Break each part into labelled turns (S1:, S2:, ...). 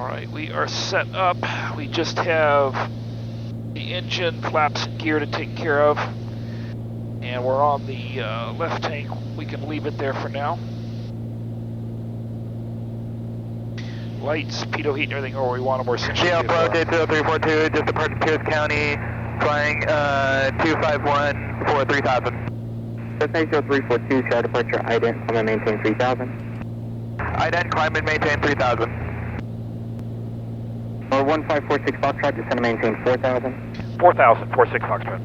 S1: Alright, we are set up. We just have the engine, flaps, and gear to take care of. And we're on the left tank. We can leave it there for now. Lights, pitot heat, and everything where we want them. We're essentially
S2: Yeah, approach 80342, just departed Pierce County, flying 251 for 3000.
S3: That's 80342, show departure ident, climb and maintain 3000.
S2: Ident, climb and maintain 3000.
S3: Or 1546 Foxtrot, descend and maintain 4000.
S1: 4000, 46 Foxtrot.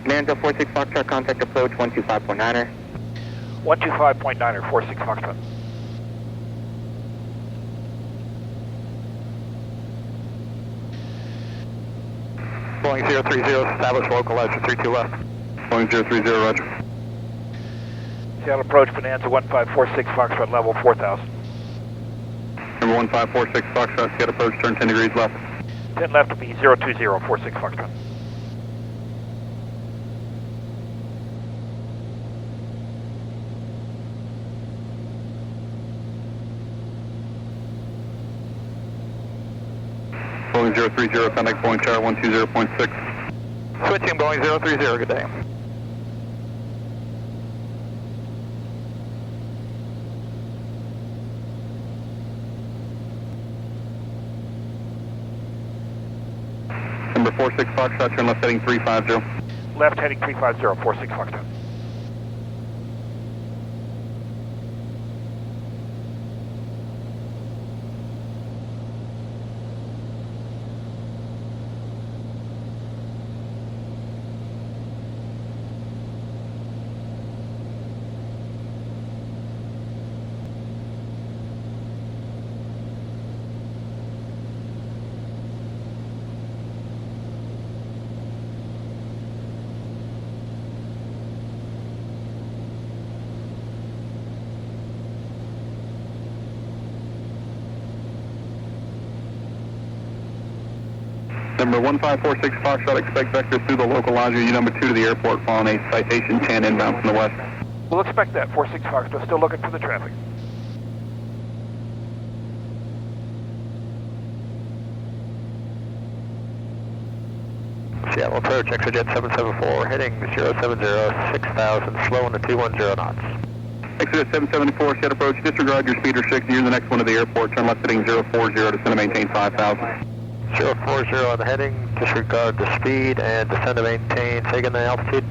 S3: Bonanza 46 Foxtrot, contact approach 125.9er.
S1: 125.9er, 46 Foxtrot.
S2: Boeing 030, establish localizer 32 left.
S4: Boeing 030, roger.
S1: Seattle approach, Bonanza 1546 Foxtrot, level 4000.
S4: Number 1546 Foxtrot, Seattle approach, turn 10 degrees left.
S1: 10 left will be 020, 46 Foxtrot.
S4: Boeing 030, contact Boeing Tower 120.6.
S2: Switching Boeing 030, good day.
S4: Number 46 Foxtrot, turn left heading 350.
S1: Left heading 350, 46 Foxtrot.
S4: Number 1546 Foxtrot, expect vector through the localizer, U number 2 to the airport, following a citation 10 inbound from the west.
S1: We'll expect that, 46 Foxtrot, still looking for the traffic.
S2: Seattle approach, Exojet 774, heading 070, 6000, slow on the 210 knots.
S4: Exojet 774, Seattle approach, disregard your speed restriction, you're the next one to the airport, turn left heading 040, descend and maintain 5000.
S2: 040 on the heading, disregard the speed and descend to maintain, say again the altitude.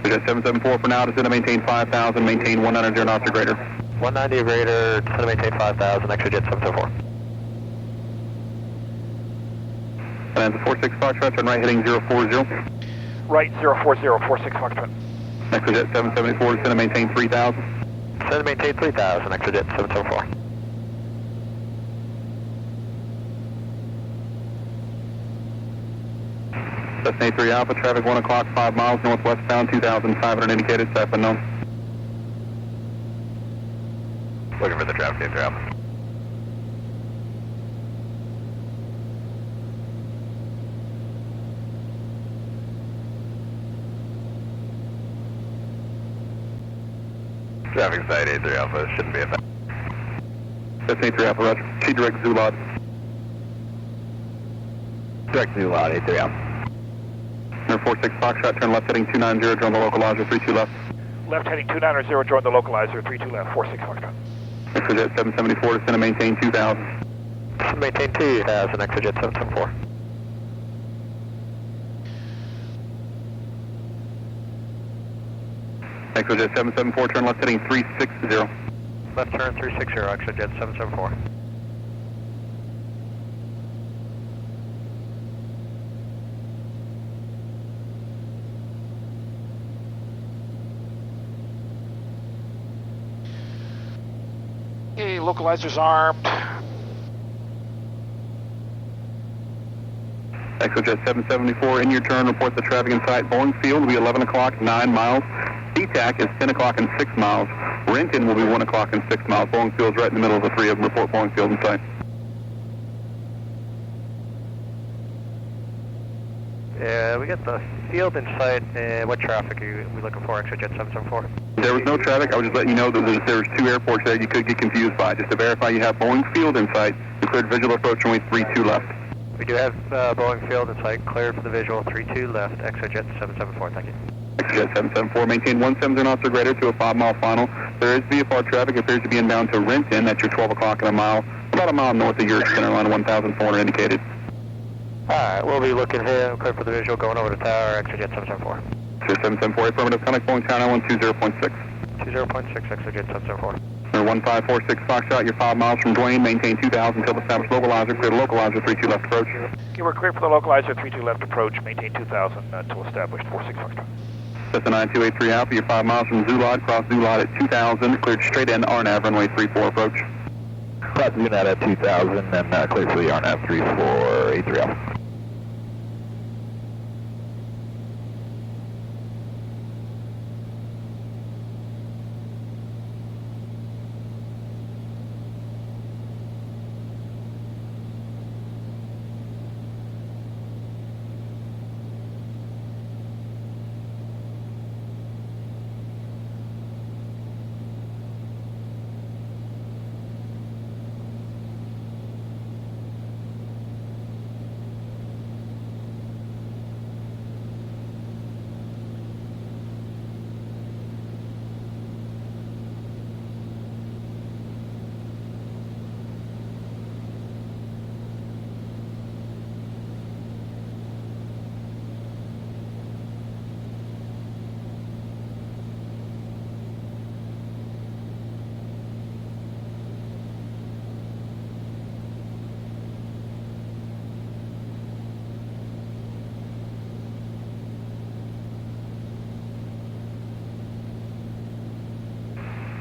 S4: Exojet 774 for now, descend and maintain 5000, maintain 190 knots or greater.
S2: 190 or greater, descend to maintain 5000, Exojet 774.
S4: Bonanza 46 Foxtrot, turn right heading 040.
S1: Right, 040, 46 Foxtrot.
S4: Exojet 774, descend and maintain 3000.
S2: Descend to maintain 3000, Exojet 774.
S4: Destinate 3 Alpha, traffic 1 o'clock, 5 miles northwestbound, 2,500 indicated, staff unknown.
S2: Looking for the traffic, 3 Alpha. Traffic side 83 Alpha, shouldn't be a fact.
S4: Destinate 3 Alpha, roger. She direct Zulot.
S2: Direct Zulot, 83 Alpha.
S4: Number 46 Foxtrot, turn left heading 290, join the localizer, 32 left.
S1: Left heading 290, join the localizer, 32 left, 46 Foxtrot.
S4: Exojet 774, descend and maintain 2000.
S2: Maintain 2000, Exojet 774.
S4: Exojet 774, turn left heading 360.
S2: Left turn 360, Exojet 774.
S1: Okay, localizer's armed.
S4: Exojet 774, in your turn, report the traffic in sight. Boeing Field will be 11 o'clock, 9 miles. SeaTac is 10 o'clock and 6 miles. Renton will be 1 o'clock and 6 miles. Boeing Field's right in the middle of the three of them. Report Boeing Field in sight.
S2: Yeah, we got the field in sight. What traffic are we looking for? ExtraJet 774.
S4: There was no traffic. I was just letting you know that there's two airports there you could get confused by. Just to verify you have Boeing Field in sight. You cleared visual approach runway 32 left.
S2: We do have Boeing Field in sight, cleared for the visual 32 left, ExtraJet 774. Thank you.
S4: ExtraJet 774, maintain 170 knots or greater to a 5-mile final. There is VFR traffic. It appears to be inbound to Renton. That's your 12 o'clock in a mile. About a mile north of your center line, 1,400 indicated.
S2: Alright, we'll be looking here, clear for the visual, going over the tower, ExtraJet 774.
S4: ExtraJet 774, affirmative, contact Boeing Tower 920.6.
S2: 20.6, ExtraJet 774.
S4: 1546 Foxtrot, you're 5 miles from Dwayne, maintain 2,000 until established localizer, clear to localizer, 32 left approach.
S1: Okay, we're clear for the localizer, 32 left approach, maintain 2,000 until established, 46 Foxtrot.
S4: Cessna 9283 Alpha, you're 5 miles from Zulot, cross Zulot at 2,000, cleared straight in RNAV, runway 34 approach.
S5: Cross Zulot at 2,000 and clear for the RNAV 3483 Alpha.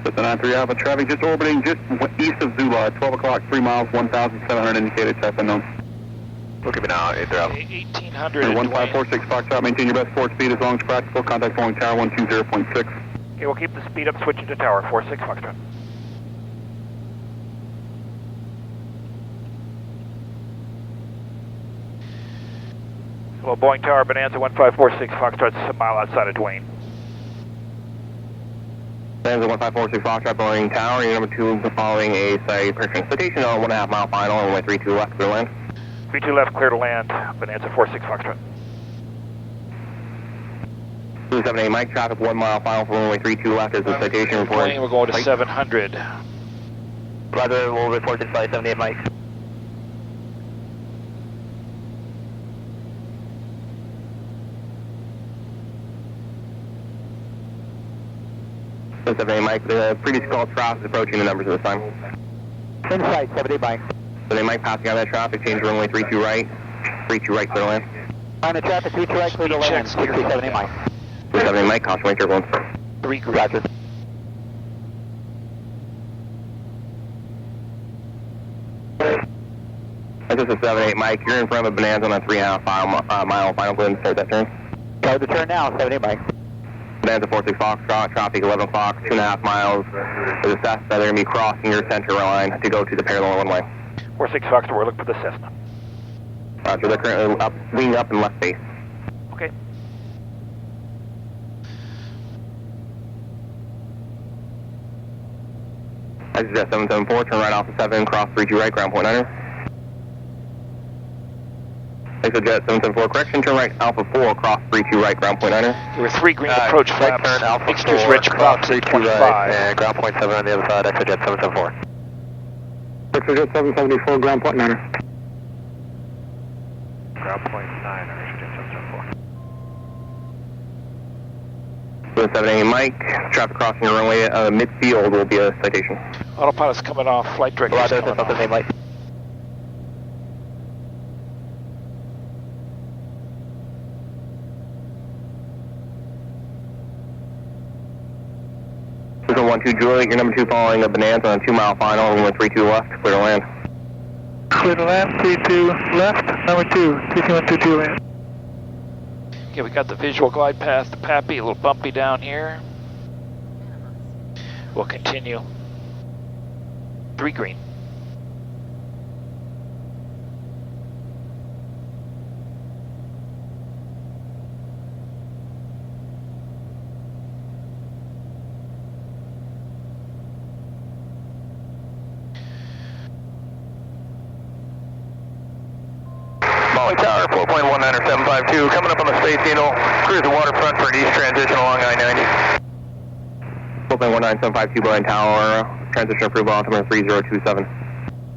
S4: Cessna 93 Alpha, traffic just orbiting just east of Zulot, 12 o'clock, 3 miles, 1,700 indicated, test unknown.
S2: Look at me now, 8 Alpha.
S1: 1800
S4: And
S1: and
S4: 1546 Foxtrot, maintain your best forward speed as long as practical, contact Boeing Tower 120.6.
S1: Okay, we'll keep the speed up, switching to tower, 46 Foxtrot. Hello, Boeing Tower, Bonanza 1546 Foxtrot, a mile outside of Dwayne.
S4: Bonanza 1546 Foxtrot, Boeing Tower, your number 2 following a citation on 1.5 mile final, runway 32 left, clear to land.
S1: 32 left, clear to land, Bonanza 46 Foxtrot.
S4: 278 Mike, traffic 1 mile final for runway 32 left is the citation report.
S1: We're going to 700.
S2: Roger, we'll report this by 78 Mike.
S4: So 78 Mike, the previous call traffic is approaching the numbers at this time.
S2: Inside, 78 Mike.
S4: 78 Mike, passing out that traffic, change runway 32 right, 32 right, clear to land.
S2: On the traffic, 32 right, clear to land, 78 Mike.
S4: 78 Mike, caution wing turbulence.
S1: 3 group.
S2: Roger.
S4: This is a 78 Mike, you're in front of a Bonanza on a 3.5 mile final, go ahead and start that turn.
S2: Start the turn now, 78 Mike.
S4: Bonanza 46 Foxtrot, traffic 11 o'clock, 2.5 miles. It is assessed that they're going to be crossing your center line to go to the parallel runway.
S1: 46 Foxtrot, we're looking for the Cessna.
S4: So they're currently up, wing up and left base.
S1: Okay.
S4: ExtraJet 774, turn right off the 7, cross 32 right, ground point 9. ExtraJet 774, correction, turn right, Alpha 4, cross 32 right, ground point 9.
S1: There were 3 green approach
S2: right
S1: flaps.
S2: turn, Alpha
S1: Mixtures
S2: 4,
S1: rich,
S2: cross
S1: cross
S2: 32
S1: 25.
S2: right, and ground point 7 on the other side, ExtraJet 774.
S4: ExtraJet 774, ground point 9.
S2: Ground point 9 on ExtraJet 774.
S4: 78 Mike, traffic crossing your runway midfield will be a citation.
S1: Autopilot's coming off, flight director's
S2: Roger,
S1: coming off.
S2: 78 Mike.
S4: This is 12 Juliet, your number 2 following a Bonanza on a 2 mile final, runway 32 left, clear to land.
S2: Clear to land, 32 left, number 2, 3212 Juliet.
S1: Okay, we got the visual glide path to Pappy, a little bumpy down here. We'll continue. 3 green.
S2: Boeing Tower, 4.19752, coming up on the Space Needle, cruise the waterfront for an east transition along I-90.
S4: 4.19752 Boeing Tower, transition approval, altimeter 3027.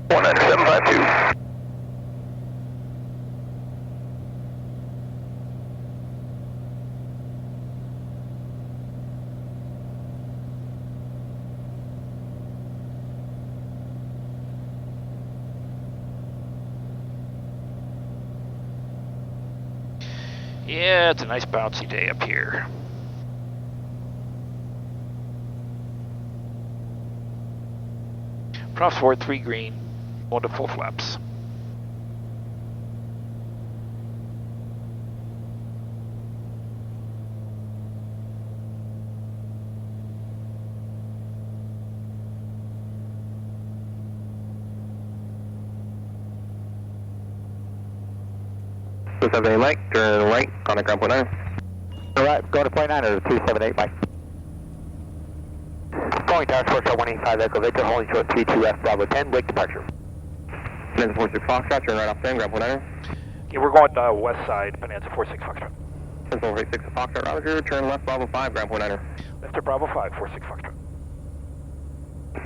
S2: 19752.
S1: Yeah, it's a nice bouncy day up here. Props forward 3 green, going to full flaps.
S4: Two 78 Mike, turn right, contact ground point 9.
S3: Alright, go to point 9 or 278 Mike. Boeing Tower, short 185 Echo Victor, holding short 32F Bravo 10, wake departure.
S4: Bonanza 46 Foxtrot, turn right off 10, ground point 9.
S1: Yeah, we're going west side, Bonanza 46 Foxtrot.
S4: Bonanza 46 Foxtrot, Roger, turn left Bravo 5, ground point 9.
S1: Left to Bravo 5, 46 Foxtrot.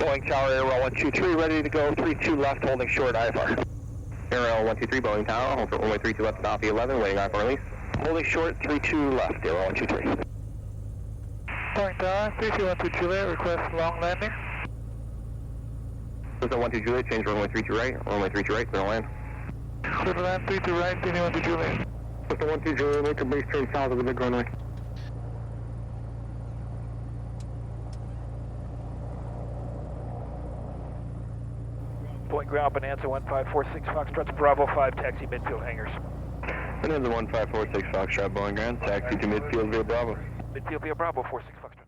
S3: Boeing Tower, Airwell 123, ready to go, 32 left, holding short IFR.
S4: Airwell 123, Boeing Tower, hold short runway 32 left at Alpha 11, waiting on for release.
S3: Holding short, 32 left, Airwell 123.
S2: Boeing Tower, 3212 Juliet, request long landing.
S4: Bonanza 12 Juliet, change runway 32 right, runway 32 right, clear to land.
S2: Clear to land, 32 right, 3212 Juliet.
S4: Bonanza 12 Juliet, make a base turn south of the big runway.
S1: Boeing ground, Bonanza 1546 Foxtrot, Bravo 5, taxi midfield hangars.
S4: Bonanza 1546 Foxtrot, Boeing ground, taxi to midfield via Bravo.
S1: Midfield via Bravo 46 Foxtrot.